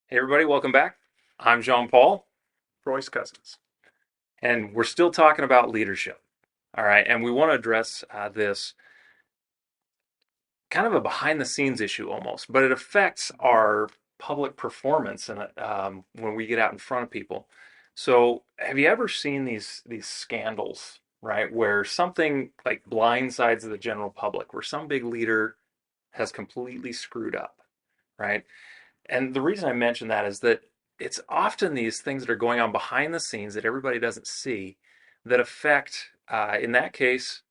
Hey everybody, welcome back. I'm Jean Paul, Roy's cousins. and we're still talking about leadership. All right, and we want to address this kind of a behind the scenes issue almost, but it affects our public performance and when we get out in front of people. So, have you ever seen these scandals, right, where something like blindsides the general public, where some big leader has completely screwed up, right? And the reason I mention that is that it's often these things that are going on behind the scenes that everybody doesn't see that affect, in that case,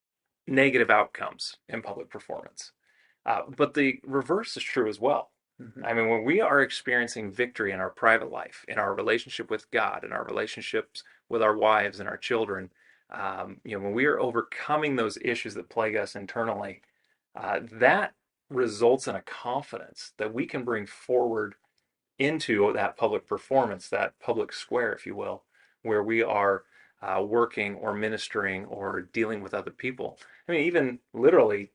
negative outcomes in public performance. But the reverse is true as well. Hmm. I mean, when we are experiencing victory in our private life, in our relationship with God, in our relationships with our wives and our children, when we are overcoming those issues that plague us internally, that results in a confidence that we can bring forward into that public performance, that public square, if you will, where we are working or ministering or dealing with other people. I mean, even literally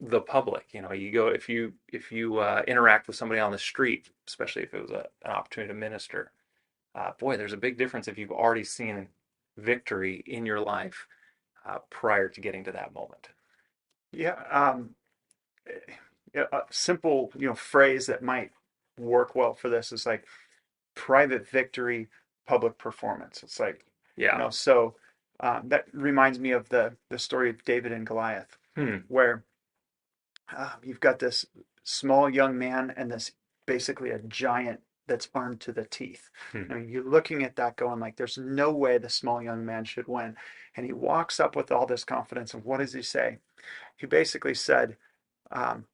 the public. You go if you interact with somebody on the street, especially if it was an opportunity to minister. Boy, there's a big difference if you've already seen victory in your life prior to getting to that moment. Yeah, a simple, phrase that might work well for this is like private victory, public performance. It's like, Yeah. that reminds me of the story of David and Goliath, Hmm. where you've got this small young man and this basically a giant that's armed to the teeth. Hmm. I mean, you're looking at that going like, there's no way the small young man should win. And he walks up with all this confidence. And what does he say? He basically said, um,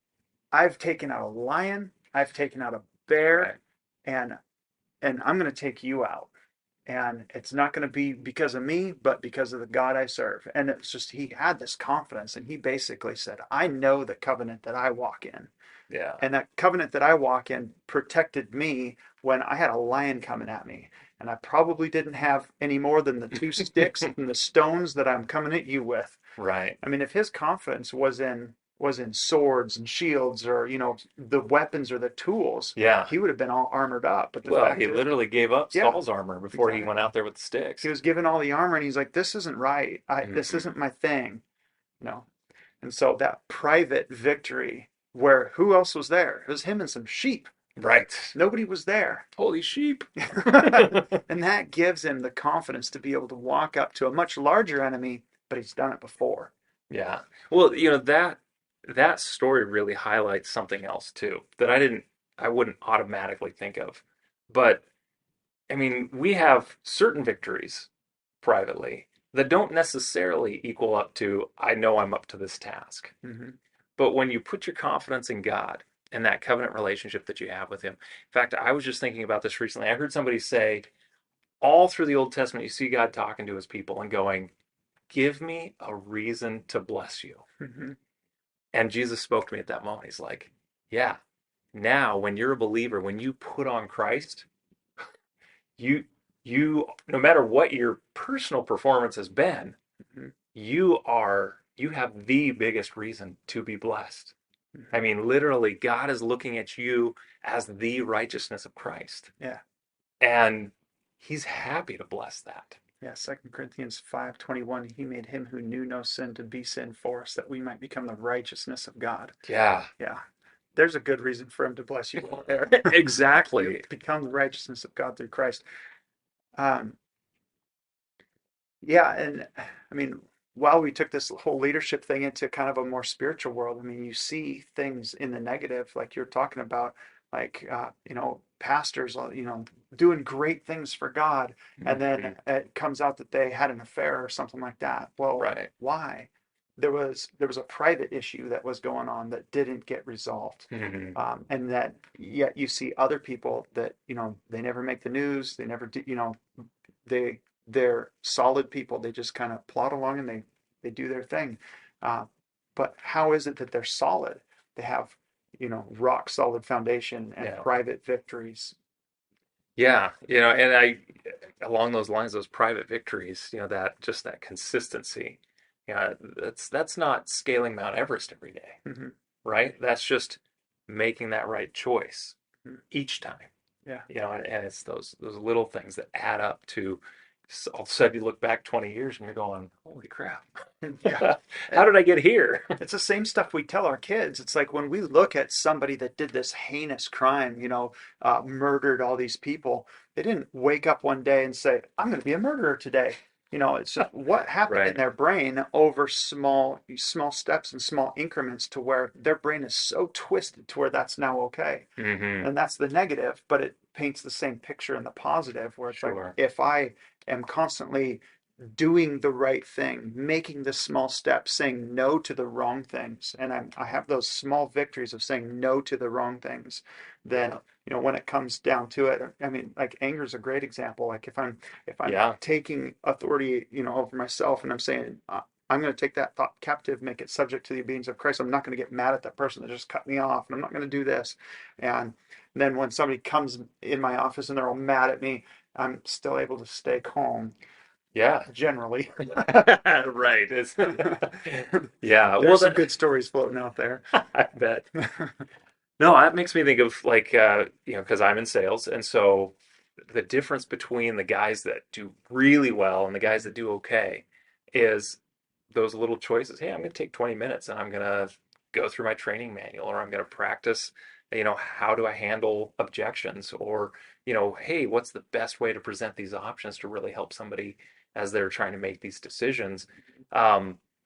I've taken out a lion, I've taken out a Right. bear, and I'm going to take you out. And it's not going to be because of me, but because of the God I serve. And it's just, he had this confidence. And he basically said, I know the covenant that I walk in. Yeah. And that covenant that I walk in protected me when I had a lion coming at me. And I probably didn't have any more than the two sticks and the stones that I'm coming at you with. Right. I mean, if his confidence was in swords and shields or the weapons or the tools, Yeah. he would have been all armored up. But the Well, he fact is, literally gave up yeah, Saul's armor before he went exactly. out there with the He sticks. was given all the armor, and he's like, "This isn't right. This Mm-mm. isn't my thing." You know. And so that private victory, where who else was there? It was him and some sheep. Right. Nobody was there. Holy sheep. And that gives him the confidence to be able to walk up to a much larger enemy, but he's done it before. Yeah. Well, that story really highlights something else too that I wouldn't automatically think of. But I mean, we have certain victories privately that don't necessarily equal up to I know I'm up to this task. Hmm. But when you put your confidence in God and that covenant relationship that you have with him. In fact, I was just thinking about this recently. I heard somebody say all through the Old Testament you see God talking to his people and going, "Give me a reason to bless you." Hmm. And Jesus spoke to me at that moment. He's like, yeah, now when you're a believer, when you put on Christ, you no matter what your personal performance has been, Hmm. you have the biggest reason to be blessed. I Hmm. mean, literally, God is looking at you as the righteousness of Christ. Yeah. And he's happy to bless that. Yeah. 2 Corinthians 5:21. He made him who knew no sin to be sin for us, that we might become the righteousness of God. Yeah, Yeah. There's a good reason for him to bless you right there. You exactly. become the righteousness of God through Christ. Um, yeah, and I mean, while we took this whole leadership thing into kind of a more spiritual world, I mean, you see things in the negative, like you're talking about, like pastors, doing great things for God, and then Mhm. it comes out that they had an affair or something like that. Well, Right. why? There was a private issue that was going on that didn't get resolved. Mhm. And that yet you see other people that they never make the news, they never do, they they're solid people. They just kind of plod along and they do their thing. Uh, but how is it that they're solid? They have rock solid foundation and Yeah. private victories. Yeah, and along those lines, those private victories, that just that consistency, that's not scaling Mount Everest every day, Hmm. right? That's just making that right choice each time. Yeah. And it's those little things that add up to all of a sudden you look back 20 years and you're going, holy crap. Yeah. How And did I get here? it's the same stuff we tell our kids. It's like when we look at somebody that did this heinous crime, murdered all these people, they didn't wake up one day and say, I'm going to be a murderer today. It's just what happened in Right. their brain over small steps and small increments to where their brain is so twisted to where that's now okay. Mm-hmm. And that's the negative, but it paints the same picture in the positive where it's like Sure. if I am constantly doing the right thing, making the small steps, saying no to the wrong things, and I have those small victories of saying no to the wrong things, then Yeah. when it comes down to it, I mean, like anger is a great example. Like if I'm Yeah. taking authority, over myself, and I'm saying I'm going to take that thought captive, make it subject to the obedience of Christ. I'm not going to get mad at that person that just cut me off, and I'm not going to do this. And then when somebody comes in my office and they're all mad at me, I'm still able to stay calm Yeah. generally. Right. Yeah. Well, There's some good stories floating out there. I bet. No, that makes me think of like because I'm in sales, and so the difference between the guys that do really well and the guys that do okay is those little choices. Hey, I'm going to take 20 minutes and I'm going to go through my training manual, or I'm going to practice, how do I handle objections, or, hey, what's the best way to present these options to really help somebody as they're trying to make these decisions.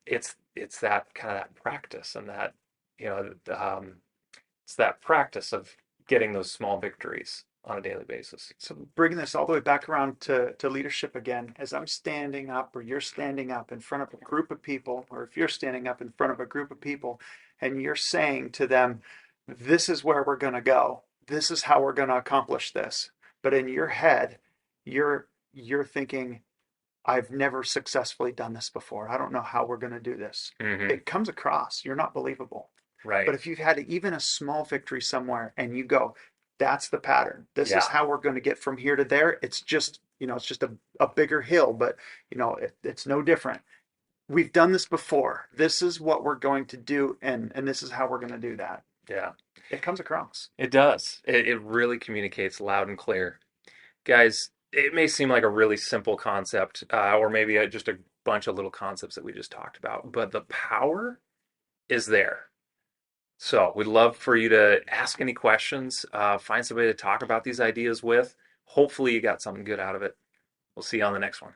It's that kind of that practice and that, you know, um, it's that practice of getting those small victories on a daily basis. So bringing this all the way back around to leadership again, as I'm standing up or you're standing up in front of a group of people, or if you're standing up in front of a group of people and you're saying to them, this is where we're going to go. This is how we're going to accomplish this. But in your head, you're thinking, I've never successfully done this before. I don't know how we're going to do this. Hmm. It comes across, you're not believable. Right. But if you've had even a small victory somewhere and you go, that's the pattern. This is Yeah. how we're going to get from here to there. It's just a bigger hill, but it's no different. We've done this before. This is what we're going to do, and this is how we're going to do that. Yeah. It comes across. It does. It really communicates loud and clear. Guys, it may seem like a really simple concept, or maybe just a bunch of little concepts that we just talked about, but the power is there. So we'd love for you to ask any questions, find somebody to talk about these ideas with. Hopefully, you got something good out of it. We'll see you on the next one.